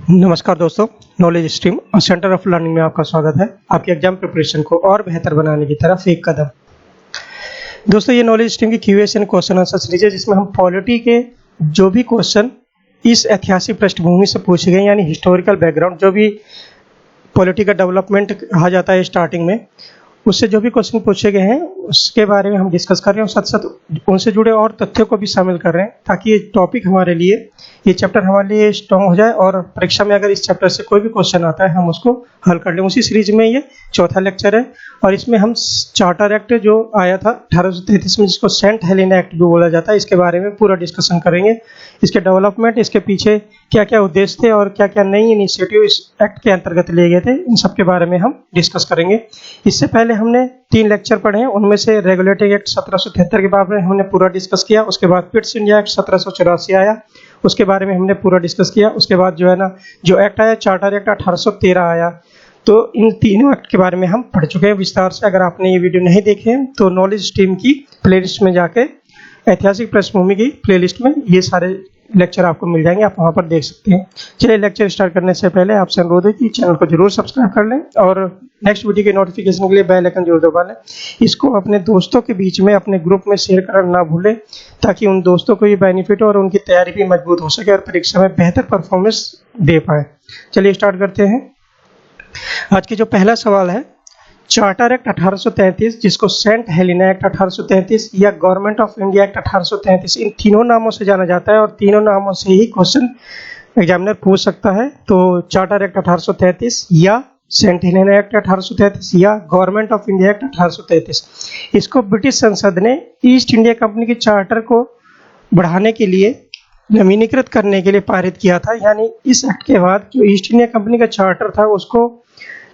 नमस्कार दोस्तों, knowledge stream और सेंटर ऑफ लर्निंग में आपका स्वागत है। आपके एग्जाम प्रिपरेशन को और बेहतर बनाने की तरफ एक कदम। दोस्तों, ये नॉलेज स्ट्रीम की QS and question answer series है, जिसमें हम पॉलिटी के जो भी क्वेश्चन इस ऐतिहासिक पृष्ठभूमि से पूछे गए, यानी हिस्टोरिकल बैकग्राउंड, जो भी पॉलिटी का डेवलपमेंट कहा जाता है स्टार्टिंग में, उससे जो भी क्वेश्चन पूछे गए हैं उसके बारे में हम डिस्कस कर रहे हैं और साथ साथ उनसे जुड़े और तथ्यों को भी शामिल कर रहे हैं, ताकि ये टॉपिक हमारे लिए, ये चैप्टर हमारे लिए स्ट्रॉन्ग हो जाए और परीक्षा में अगर इस चैप्टर से कोई भी क्वेश्चन आता है हम उसको हल कर लें। उसी सीरीज में ये चौथा लेक्चर है और इसमें हम चार्टर एक्ट जो आया था 1833 में, जिसको सेंट हेलेना एक्ट भी बोला जाता है, इसके बारे में पूरा डिस्कशन करेंगे। इसके डेवलपमेंट, इसके पीछे क्या क्या उद्देश्य थे और क्या क्या नई इनिशिएटिव इस एक्ट के अंतर्गत लिए गए थे, इन सब के बारे में हम डिस्कस करेंगे। इससे पहले हमने 3 लेक्चर पढ़े हैं, उनमें से रेगुलेटरी एक्ट 1773 के बारे में हमने पूरा डिस्कस किया। उसके बाद पिट्स इंडिया एक्ट 1784 आया, उसके बारे में हमने पूरा डिस्कस किया। उसके बाद जो एक्ट आया, चार्टर एक्ट 1813 आया। तो इन तीनों एक्ट के बारे में हम पढ़ चुके हैं विस्तार से। अगर आपने ये वीडियो नहीं देखे हैं तो नॉलेज स्ट्रीम की प्लेलिस्ट में जाके ऐतिहासिक पृष्ठभूमि की प्लेलिस्ट में ये सारे लेक्चर आपको मिल जाएंगे, आप वहां पर देख सकते हैं। चलिए, लेक्चर स्टार्ट करने से पहले आपसे अनुरोध है कि चैनल को जरूर सब्सक्राइब कर लें और नेक्स्ट वीडियो के नोटिफिकेशन के लिए बेल आइकन जरूर दबा लें। इसको अपने दोस्तों के बीच में, अपने ग्रुप में शेयर करना ना भूलें, ताकि उन दोस्तों को भी बेनिफिट हो और उनकी तैयारी भी मजबूत हो सके और परीक्षा में बेहतर परफॉर्मेंस दे पाए। चलिए स्टार्ट करते हैं। आज की जो पहला सवाल है, चार्टर एक्ट 1833, जिसको सेंट हेलेना एक्ट 1833 या गवर्नमेंट ऑफ इंडिया एक्ट 1833, इन तीनों नामों से जाना जाता है और तीनों नामों से ही क्वेश्चन एग्जामिनर पूछ सकता है। तो चार्टर एक्ट 1833 या सेंट हेलेना एक्ट 1833 या गवर्नमेंट ऑफ इंडिया एक्ट 1833, इसको ब्रिटिश संसद ने ईस्ट इंडिया कंपनी के चार्टर को बढ़ाने के लिए, नवीनीकृत करने के लिए पारित किया था। यानी इस एक्ट के बाद जो ईस्ट इंडिया कंपनी का चार्टर था उसको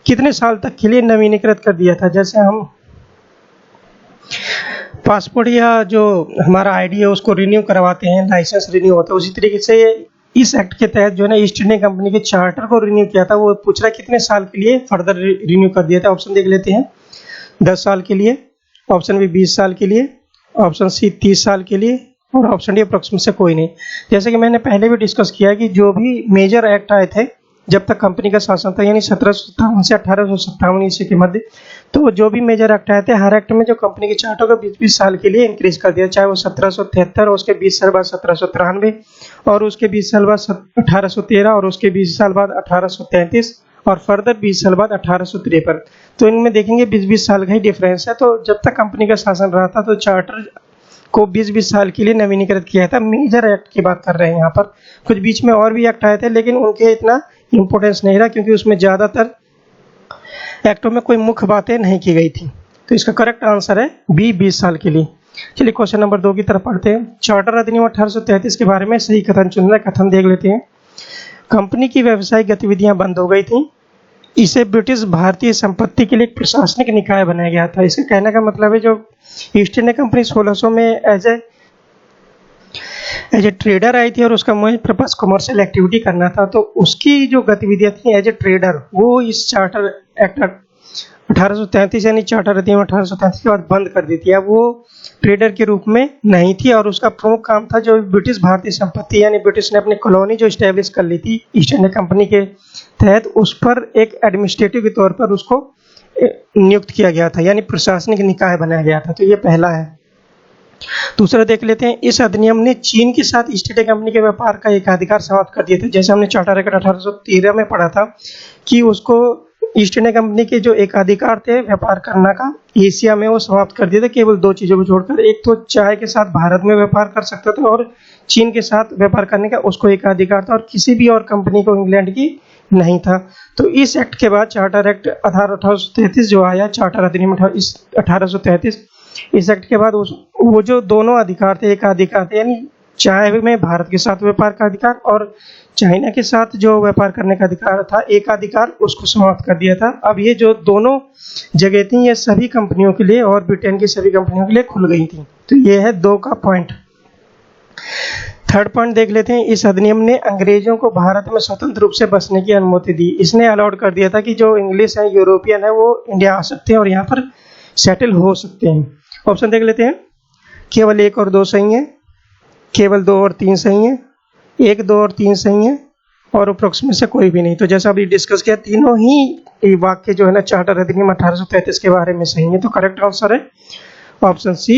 कितने साल तक के लिए नवीनीकृत कर दिया था। जैसे हम पासपोर्ट या जो हमारा आईडी है उसको रिन्यू करवाते हैं, लाइसेंस रिन्यू होता है, उसी तरीके से इस एक्ट के तहत जो है ना ईस्ट इंडिया कंपनी के चार्टर को रिन्यू किया था। वो पूछ रहा है कितने साल के लिए फर्दर रिन्यू कर दिया था। ऑप्शन देख लेते हैं। 10 साल के लिए, ऑप्शन बी 20 साल के लिए, ऑप्शन सी 30 साल के लिए और ऑप्शन डी अप्रोक्सीमेट से कोई नहीं। जैसे कि मैंने पहले भी डिस्कस किया कि जो भी मेजर एक्ट आए थे जब तक कंपनी का शासन था, यानी 1757 से 1857 ईस्वी के मध्य, तो जो भी मेजर एक्ट आए थे, हर एक्ट में जो कंपनी के चार्टर को 20-20 साल के लिए इंक्रीज कर दिया, चाहे वो 1773 और उसके 20 साल बाद 1793 और उसके 20 साल बाद 1813 और उसके 20 साल बाद 1833 और फर्दर 20 साल बाद 1853। तो इनमें देखेंगे 20-20 साल का ही डिफरेंस है। तो जब तक कंपनी का शासन रहा था तो चार्टर को 20-20 साल के लिए नवीनीकृत किया था। मेजर एक्ट की बात कर रहे हैं यहाँ पर। कुछ बीच में और भी एक्ट आए थे लेकिन उनके इतना इंपॉर्टेंस नहीं रहा, क्योंकि उसमें ज्यादातर एक्टों में कोई मुख्य बातें नहीं की गई थी। तो इसका करेक्ट आंसर है बी, 20 साल के लिए। चलिए क्वेश्चन नंबर 2 की तरफ पढ़ते हैं। चार्टर अधिनियम 1833 के बारे में सही कथन चुनना है। कथन देख लेते हैं। कंपनी की व्यावसायिक गतिविधियां बंद हो गई थी। इसे ब्रिटिश भारतीय संपत्ति के लिए एक प्रशासनिक निकाय बनाया गया था। इसके कहने का मतलब है, जो ईस्ट इंडिया कंपनी 1600 में एज ए ट्रेडर आई थी और उसका मेन पर्पस कमर्शियल एक्टिविटी करना था, तो उसकी जो गतिविधियां थी एज ए ट्रेडर, वो इस चार्टर एक्ट 1833 यानी चार्टर अधिनियम 1833 के बाद बंद कर दी थी। अब वो ट्रेडर के रूप में नहीं थी और उसका प्रमुख काम था जो ब्रिटिश भारतीय संपत्ति, यानी ब्रिटिश ने अपनी कॉलोनी जो स्टैब्लिश कर ली थी ईस्ट इंडिया कंपनी के तहत, उस पर एक एडमिनिस्ट्रेटिव के तौर पर उसको नियुक्त किया गया था, यानी प्रशासनिक निकाय बनाया गया था। तो ये पहला है। दूसरा देख लेते हैं। इस अधिनियम ने चीन के साथ ईस्ट इंडिया कंपनी के व्यापार का एकाधिकार समाप्त कर दिया था। जैसे हमने चार्टर एक्ट 1813 में पढ़ा था कि उसको ईस्ट इंडिया कंपनी के जो एकाधिकार थे व्यापार करने का एशिया में, वो समाप्त कर दिया था केवल 2 चीजों को छोड़कर। एक तो चाय के साथ भारत में व्यापार कर सकता था और चीन के साथ व्यापार करने का उसको एकाधिकार था और किसी भी और कंपनी को इंग्लैंड की नहीं था। तो इस एक्ट के बाद चार्टर एक्ट 1833 जो आया, चार्टर अधिनियम 1833, इस एक्ट के बाद वो जो दोनों अधिकार थे, एक अधिकार थे, यानी चाय में भारत के साथ व्यापार का अधिकार और चाइना के साथ जो व्यापार करने का अधिकार था, एक अधिकार, उसको समाप्त कर दिया था। अब ये जो दोनों जगह थी ये सभी कंपनियों के लिए और ब्रिटेन की सभी कंपनियों के लिए खुल गई थी। तो ये है 2 का पॉइंट। थर्ड पॉइंट देख लेते हैं। इस अधिनियम ने अंग्रेजों को भारत में स्वतंत्र रूप से बसने की अनुमति दी। इसने अलाउड कर दिया था कि जो इंग्लिश है, यूरोपियन है, वो इंडिया आ सकते हैं और यहाँ पर सेटल हो सकते हैं। ऑप्शन देख लेते हैं। केवल 1 और 2 सही है, केवल 2 और 3 सही है, 1, 2 और 3 सही है, और उपरोक्त में से कोई भी नहीं। तो जैसा अभी डिस्कस किया, तीनों ही वाक्य जो है ना चार्टर अधिनियम 1833 के बारे में सही है। तो करेक्ट आंसर है ऑप्शन सी,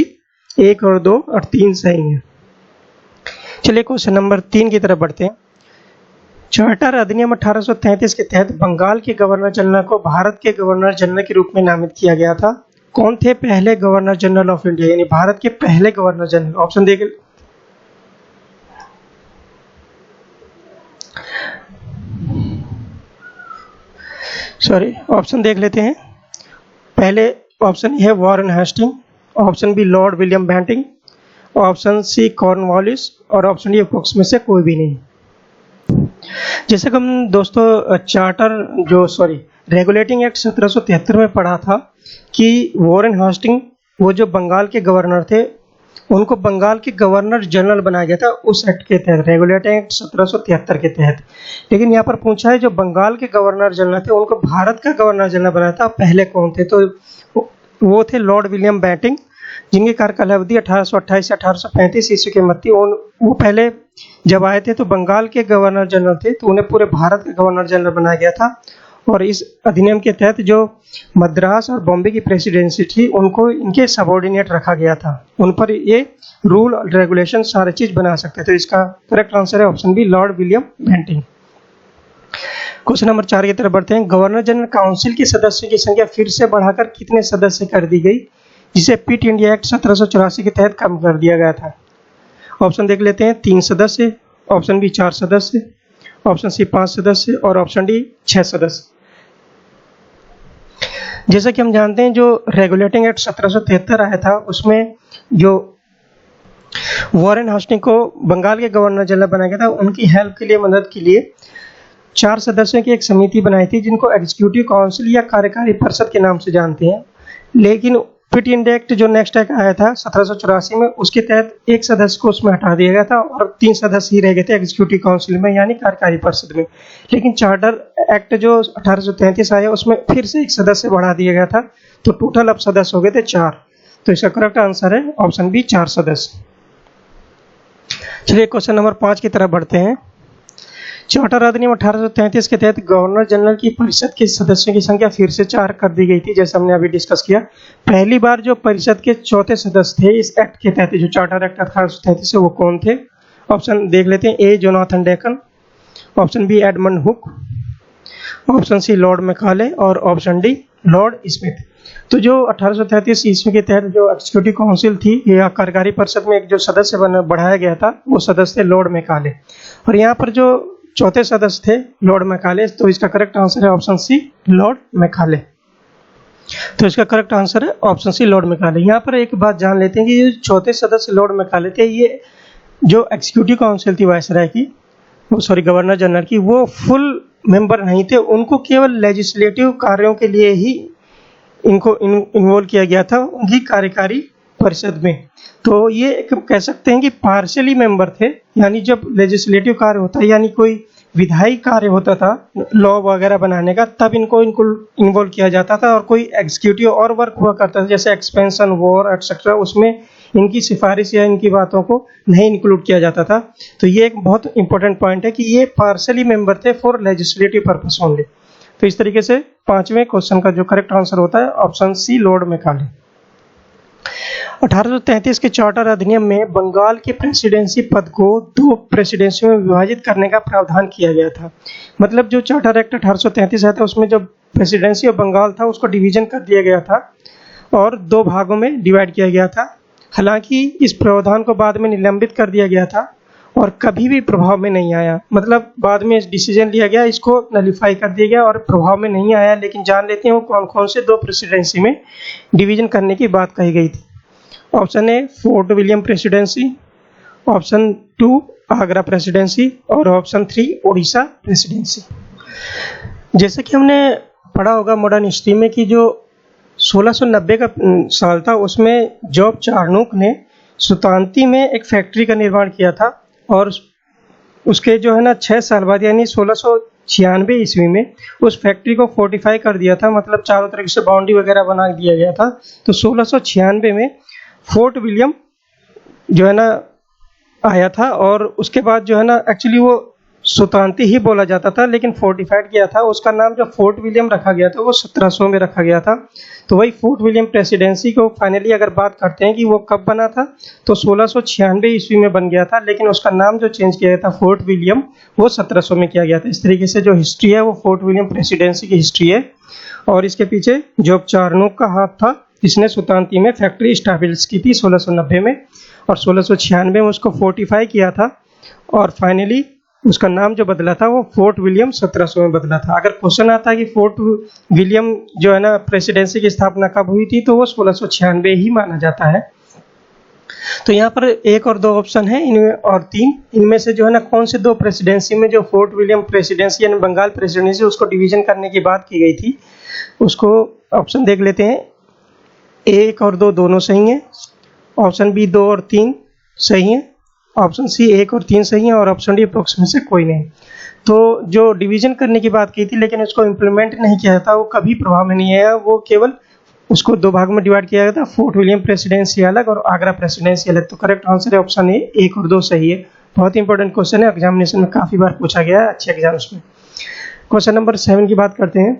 1 और 2 और 3 सही है। चलिए क्वेश्चन नंबर 3 की तरफ बढ़ते हैं। चार्टर अधिनियम 1833 के तहत बंगाल के गवर्नर जनरल को भारत के गवर्नर जनरल के रूप में नामित किया गया था। कौन थे पहले गवर्नर जनरल ऑफ इंडिया, यानी भारत के पहले गवर्नर जनरल? ऑप्शन देख ऑप्शन देख लेते हैं। पहले ऑप्शन है Warren Hasting, option B Lord William Bentinck, option C Cornwallis और ऑप्शन डी अप्रोक्स में से कोई भी नहीं। जैसे कि हम दोस्तों रेगुलेटिंग एक्ट 1773 में पढ़ा था कि वॉरेन हेस्टिंग वो जो बंगाल के गवर्नर थे उनको बंगाल के गवर्नर जनरल बनाया गया था उस एक्ट के तहत, रेगुलेटिंग एक्ट 1773 के तहत। लेकिन यहाँ पर पूछा है जो बंगाल के गवर्नर जनरल थे उनको भारत का गवर्नर जनरल बनाया था, पहले कौन थे? तो वो थे लॉर्ड विलियम बेंटिंग, जिनकी कार्यकाल अवधि 1828 से 1835 ईस्वी के मध्य। वो पहले जब आए थे तो बंगाल के गवर्नर जनरल थे, तो उन्हें पूरे भारत का गवर्नर जनरल बनाया गया था। और इस अधिनियम के तहत जो मद्रास और बॉम्बे की प्रेसिडेंसी थी उनको इनके सबॉर्डिनेट रखा गया था, उन पर ये रूल रेगुलेशन सारी चीज बना सकते थे। इसका करेक्ट आंसर है option B, Lord William Bentinck. Question number 4 की तरफ बढ़ते हैं। गवर्नर जनरल काउंसिल के सदस्यों की संख्या फिर से बढ़ाकर कितने सदस्य कर दी गई, जिसे पिट इंडिया एक्ट 1784 के तहत कम कर दिया गया था? ऑप्शन देख लेते हैं। 3 सदस्य, ऑप्शन बी 4 सदस्य, ऑप्शन सी 5 सदस्य और ऑप्शन डी 6 सदस्य। जैसा कि हम जानते हैं जो रेगुलेटिंग एक्ट 1773 आया था उसमें जो वॉरेन हेस्टिंग को बंगाल के गवर्नर जनरल बनाया गया था, उनकी हेल्प के लिए, मदद के लिए 4 सदस्यों की एक समिति बनाई थी जिनको एग्जीक्यूटिव काउंसिल या कार्यकारी परिषद के नाम से जानते हैं। लेकिन पिट इंडिया एक्ट जो नेक्स्ट एक्ट आया था 1784 में, उसके तहत 1 सदस्य को उसमें हटा दिया गया था और 3 सदस्य ही रह गए थे एग्जीक्यूटिव काउंसिल में, यानी कार्यकारी परिषद में। लेकिन चार्टर एक्ट जो 1833 आया उसमें फिर से 1 सदस्य बढ़ा दिया गया था, तो टोटल अब सदस्य हो गए थे 4। तो इसका करेक्ट आंसर है ऑप्शन बी, 4 सदस्य। चलिए क्वेश्चन नंबर 5 की तरफ बढ़ते हैं। चार्टर अधिनियम 1833 के तहत गवर्नर जनरल की परिषद के सदस्यों की संख्या फिर से 4 कर दी गई थी, जैसे हमने अभी डिस्कस किया। पहली बार जो परिषद के चौथे सदस्य थे इस एक्ट के तहत, जो चार्टर एक्ट 1833 है, वो कौन थे? ऑप्शन देख लेते हैं। A Jonathan Duncan, option B Edmund Hook, option C Lord Macaulay और ऑप्शन डी लॉर्ड स्मिथ। तो जो 1833 ईस्वी के तहत जो एग्जीक्यूटिव काउंसिल थी या कार्यकारी परिषद में एक जो सदस्य बढ़ाया गया था वो सदस्य थे लॉर्ड मैकाले, और यहाँ पर जो चौथे सदस्य थे लॉर्ड मैकाले। तो इसका करेक्ट आंसर है ऑप्शन सी, लॉर्ड मैकाले। तो इसका करेक्ट आंसर है ऑप्शन सी, लॉर्ड मैकाले। यहाँ पर एक बात जान लेते हैं कि ये चौथे सदस्य लॉर्ड मैकाले थे, ये जो एग्जीक्यूटिव काउंसिल थी वायसराय की, गवर्नर जनरल की, वो फुल मेंबर नहीं थे, उनको केवल लेजिस्लेटिव कार्यों के लिए ही इनको इन्वॉल्व किया गया था उनकी कार्यकारी परिषद में। तो ये कह सकते हैं कि पार्शियली मेंबर थे, यानी जब लेजिस्लेटिव कार्य होता है यानी कोई विधायी कार्य होता था लॉ वगैरह बनाने का, तब इनको इन्वॉल्व किया जाता था। और कोई एग्जीक्यूटिव और वर्क हुआ करता था जैसे एक्सपेंशन, वॉर एटसेट्रा, उसमें इनकी सिफारिश या इनकी बातों को नहीं इंक्लूड किया जाता था। तो ये एक बहुत इंपॉर्टेंट पॉइंट है कि ये पार्शियली मेंबर थे फॉर लेजिस्लेटिव पर्पस ओनली। तो इस तरीके से 5वें क्वेश्चन का जो करेक्ट आंसर होता है ऑप्शन सी, लॉर्ड मैकाले। 1833 के चार्टर अधिनियम में बंगाल के प्रेसिडेंसी पद को 2 प्रेसिडेंसियों में विभाजित करने का प्रावधान किया गया था। मतलब जो चार्टर एक्ट 1833 आया था उसमें जो प्रेसिडेंसी ऑफ बंगाल था उसको डिवीजन कर दिया गया था और 2 भागों में डिवाइड किया गया था। हालांकि इस प्रावधान को बाद में निलंबित कर दिया गया था और कभी भी प्रभाव में नहीं आया। मतलब बाद में डिसीजन लिया गया, इसको नलिफाई कर दिया गया और प्रभाव में नहीं आया। लेकिन जान लेते हैं वो कौन कौन से 2 प्रेसिडेंसी में डिवीजन करने की बात कही गई थी। ऑप्शन ए fort William presidency, option 2 Agra presidency और ऑप्शन 3 उड़ीसा प्रेसिडेंसी। जैसे कि हमने पढ़ा होगा मॉडर्न हिस्ट्री में कि जो 1690 का साल था उसमें जॉब चार्नोक ने सुतांती में एक फैक्ट्री का निर्माण किया था और उसके जो है ना 6 साल बाद यानी 1696 ईस्वी में उस फैक्ट्री को फोर्टिफाई कर दिया था। मतलब चारों तरफ से बाउंड्री वगैरह बना दिया गया था। तो 1696 में फोर्ट विलियम जो है ना आया था और उसके बाद जो है ना एक्चुअली वो सुल्तानती ही बोला जाता था, लेकिन फोर्टिफाइड किया था। उसका नाम जो फोर्ट विलियम रखा गया था वो 1700 में रखा गया था। तो वही फोर्ट विलियम प्रेसिडेंसी को फाइनली अगर बात करते हैं कि वो कब बना था, तो 1696 ईस्वी में बन गया था, लेकिन उसका नाम जो चेंज किया गया था फोर्ट विलियम, वो 1700 में किया गया था। इस तरीके से जो हिस्ट्री है वो फोर्ट विलियम प्रेसिडेंसी की हिस्ट्री है। और इसके पीछे जोब चार्नोक का हाथ था, जिसने सुल्तानती में फैक्ट्री स्टैब्लिश की थी 1690 में, और 1696 में उसको फोर्टिफाई किया था, और फाइनली उसका नाम जो बदला था वो फोर्ट विलियम 1700 में बदला था। अगर क्वेश्चन आता है कि फोर्ट विलियम जो है ना प्रेसिडेंसी की स्थापना कब हुई थी, तो वो 1696 ही माना जाता है। तो यहाँ पर 1 और 2 ऑप्शन है, इनमें और 3, इनमें से जो है ना कौन से 2 प्रेसिडेंसी में जो फोर्ट विलियम प्रेसिडेंसी यानी बंगाल प्रेसिडेंसी उसको डिवीजन करने की बात की गई थी, उसको ऑप्शन देख लेते हैं। 1 और 2 दोनों सही हैं, ऑप्शन बी 2 और 3 सही है, ऑप्शन सी 1 और 3 सही है, और ऑप्शन डी अप्रोक्स में से कोई नहीं। तो जो डिवीजन करने की बात की थी लेकिन उसको इम्प्लीमेंट नहीं किया था, वो कभी प्रभाव में नहीं आया, वो केवल उसको 2 भाग में डिवाइड किया गया था, फोर्ट विलियम प्रेसिडेंसी अलग और आगरा प्रेसिडेंसी अलग। तो करेक्ट आंसर है ऑप्शन ए, 1 और 2 सही है। बहुत इंपॉर्टेंट क्वेश्चन है, एग्जामिनेशन में काफी बार पूछा गया है अच्छे एग्जाम्स में। क्वेश्चन नंबर 7 की बात करते हैं।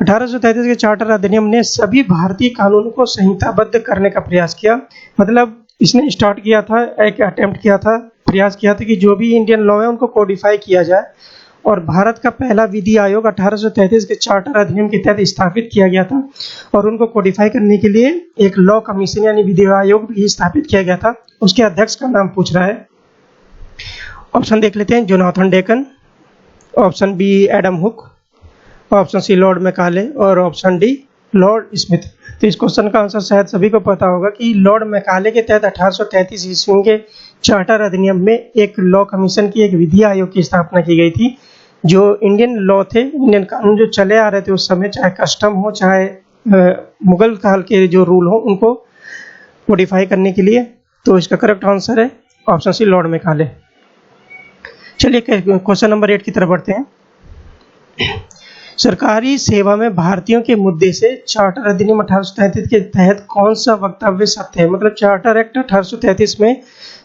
1833 के चार्टर अधिनियम ने सभी भारतीय कानूनों को संहिताबद्ध करने का प्रयास किया। मतलब इसने स्टार्ट किया था, एक अटेम्प्ट किया था, प्रयास किया था कि जो भी इंडियन लॉ है उनको कोडिफाई किया जाए। और भारत का पहला विधि आयोग 1833 के चार्टर अधिनियम के तहत स्थापित किया गया था, और उनको कोडिफाई करने के लिए एक लॉ कमीशन यानी विधि आयोग भी स्थापित किया गया था। उसके अध्यक्ष का नाम पूछ रहा है। ऑप्शन देख लेते हैं। Jonathan Duncan, option B Adam Hook, option C Lord Macaulay, और ऑप्शन डी लॉर्ड स्मिथ। तो इस क्वेश्चन का आंसर शायद सभी को पता होगा कि लॉर्ड मैकाले के तहत 1833 ईस्वी के चार्टर अधिनियम में एक लॉ कमीशन की, एक विधि आयोग की स्थापना की गई थी। जो इंडियन लॉ थे, इंडियन कानून जो चले आ रहे थे उस समय, चाहे कस्टम हो चाहे मुगल काल के जो रूल हो, उनको कोडिफाई करने के लिए। तो इसका करेक्ट आंसर है ऑप्शन सी लॉर्ड मैकाले। चलिए क्वेश्चन नंबर 8 की तरफ बढ़ते हैं। सरकारी सेवा में भारतीयों के मुद्दे से चार्टर अधिनियम 1833 के तहत कौन सा वक्तव्य सत्य है? मतलब चार्टर एक्ट 1833 में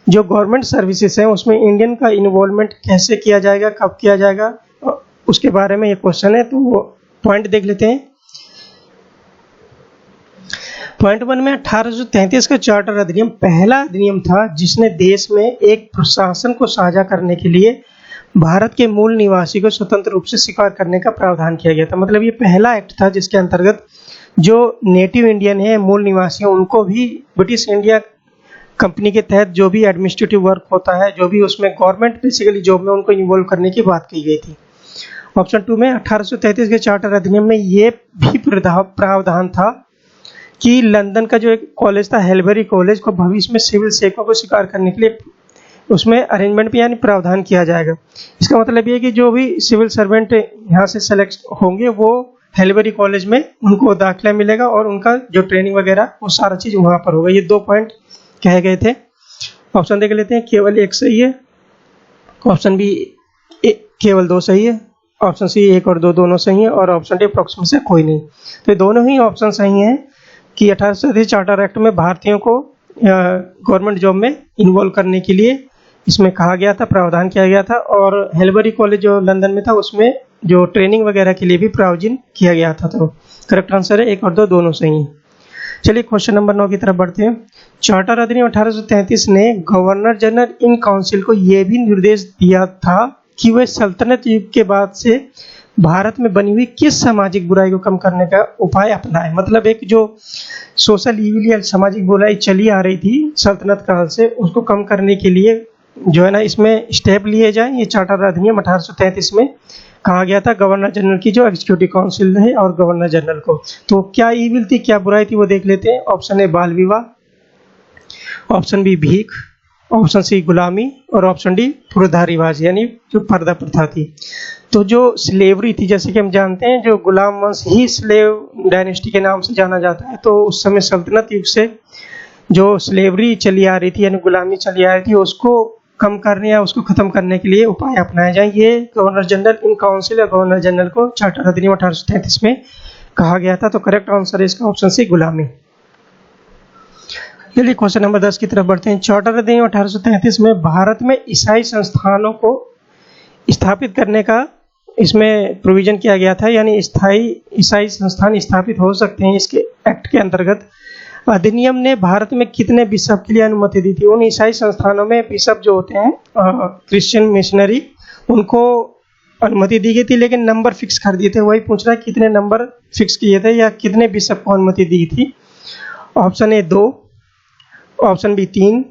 जो गवर्नमेंट सर्विसेज हैं उसमें इंडियन का इन्वॉल्वमेंट कैसे किया जाएगा, कब किया जाएगा, उसके बारे में ये क्वेश्चन है। तो वो पॉइंट देख लेते हैं। पॉइंट 1 में 1833 का चार्टर अधिनियम पहला अधिनियम था जिसने देश में एक प्रशासन को साझा करने के लिए भारत के मूल निवासी को स्वतंत्र रूप से स्वीकार करने का प्रावधान किया गया था। मतलब ये पहला एक्ट था जिसके अंतर्गत जो नेटिव इंडियन है, मूल निवासी, उनको भी ब्रिटिश इंडिया कंपनी के तहत जो भी एडमिनिस्ट्रेटिव वर्क होता है, जो भी उसमें गवर्नमेंट बेसिकली जॉब में, उनको इन्वॉल्व करने की बात की गई थी। ऑप्शन 2 में 1833 के चार्टर अधिनियम में ये भी प्रावधान था कि लंदन का जो एक कॉलेज था, हेलबरी कॉलेज, को भविष्य में सिविल सेवकों को स्वीकार करने के लिए उसमें अरेंजमेंट भी यानी प्रावधान किया जाएगा। इसका मतलब ये है कि जो भी सिविल सर्वेंट यहाँ से सेलेक्ट होंगे वो हेलबरी कॉलेज में उनको दाखिला मिलेगा, और उनका जो ट्रेनिंग वगैरह वो सारा चीज़ वहाँ पर होगा। ये 2 पॉइंट कहे गए थे। ऑप्शन देख लेते हैं। केवल 1 सही है, ऑप्शन बी केवल 2 सही है, ऑप्शन सी 1 और 2 दोनों सही है, और ऑप्शन डी अप्रोक्स में से कोई नहीं। तो ये दोनों ही ऑप्शन सही हैं कि 1833 चार्टर एक्ट में भारतीयों को गवर्नमेंट जॉब में इन्वॉल्व करने के लिए इसमें कहा गया था, प्रावधान किया गया था। और हेलबरी कॉलेज जो लंदन में था उसमें जो ट्रेनिंग वगैरह के लिए भी प्रावधान किया गया था। तो करेक्ट आंसर है 1 और 2 दोनों सही हैं। चलिए क्वेश्चन नंबर 9 की तरफ बढ़ते हैं। चार्टर अधिनियम 1833 ने गवर्नर जनरल इन काउंसिल को यह भी निर्देश दिया था कि वे सल्तनत युग के बाद से भारत में बनी हुई किस सामाजिक बुराई को कम करने का उपाय अपनाए। मतलब एक जो सोशल ईविल या सामाजिक बुराई चली आ रही थी सल्तनत काल से, उसको कम करने के लिए जो है ना इसमें स्टेप लिए जाएं। ये चार्टर अधिनियम 1833 में कहा गया था गवर्नर जनरल की जो एग्जीक्यूटिव काउंसिल है और गवर्नर जनरल को। तो क्या ईविल थी, क्या बुराई थी, वो देख लेते हैं। ऑप्शन ए बाल विवाह, ऑप्शन बी भीख, ऑप्शन सी गुलामी, और ऑप्शन डी पुरधा रिवाज यानी जो पर्दा प्रथा थी। तो जो स्लेवरी थी, जैसे कि हम जानते हैं जो गुलाम वंश ही स्लेव डायनेस्टी के नाम से जाना जाता है, तो उस समय सल्तनत युग से जो स्लेवरी चली आ रही थी यानी गुलामी चली आ रही थी, उसको कम करने या उसको खत्म करने के लिए उपाय अपनाए जाए। ये गवर्नर जनरल इन काउंसिल या गवर्नर जनरल को चार्टर अधिनियम 1833 में कहा गया था। तो करेक्ट आंसर है इसका ऑप्शन सी गुलामी। चलिए क्वेश्चन नंबर 10 की तरफ बढ़ते हैं। चार्टर अधिनियम 1833 में भारत में ईसाई संस्थानों को स्थापित करने का इसमें प्रोविजन किया गया था, यानी स्थायी ईसाई संस्थान स्थापित हो सकते हैं। इसके एक्ट के अंतर्गत अधिनियम ने भारत में कितने बिशप के लिए अनुमति दी थी? उन ईसाई संस्थानों में बिशप जो होते हैं क्रिश्चियन मिशनरी, उनको अनुमति दी गई थी, लेकिन नंबर फिक्स कर दिए थे। वही पूछ रहा है कितने नंबर फिक्स किए थे या कितने बिशप को अनुमति दी थी? Option A 2, option B 3,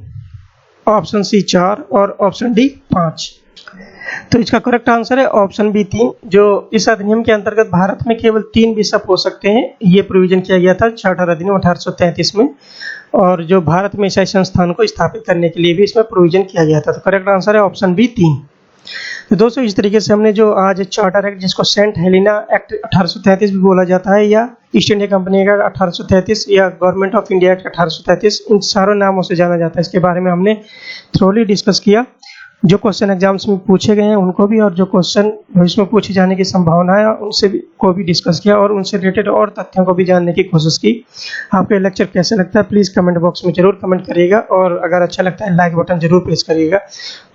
option C 4 और ऑप्शन डी 5। तो इसका करेक्ट आंसर है ऑप्शन बी 3। जो इस अधिनियम के अंतर्गत भारत में केवल 3 बिशप हो सकते हैं, ये प्रोविजन किया गया था चार्टर अधिनियम 1833 में, और जो भारत में ईसाई संस्थान को स्थापित करने के लिए भी इसमें प्रोविजन किया गया था। तो करेक्ट आंसर है ऑप्शन बी 3। तो दोस्तों इस तरीके से हमने जो आज चार्टर एक्ट, जिसको सेंट हेलेना एक्ट 1833 भी बोला जाता है, या ईस्ट इंडिया कंपनी एक्ट 1833 या गवर्नमेंट ऑफ इंडिया एक्ट 1833, इन सारों नामों से जाना जाता है, इसके बारे में हमने थ्रोली डिस्कस किया। जो क्वेश्चन एग्जाम्स में पूछे गए हैं उनको भी, और जो क्वेश्चन भविष्य में पूछे जाने की संभावना है उनसे भी को भी डिस्कस किया, और उनसे रिलेटेड और तथ्यों को भी जानने की कोशिश की। आपको ये लेक्चर कैसे लगता है प्लीज़ कमेंट बॉक्स में जरूर कमेंट करिएगा, और अगर अच्छा लगता है लाइक बटन जरूर प्रेस करिएगा,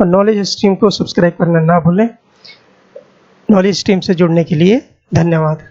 और नॉलेज स्ट्रीम को सब्सक्राइब करना ना भूलें। नॉलेज स्ट्रीम से जुड़ने के लिए धन्यवाद।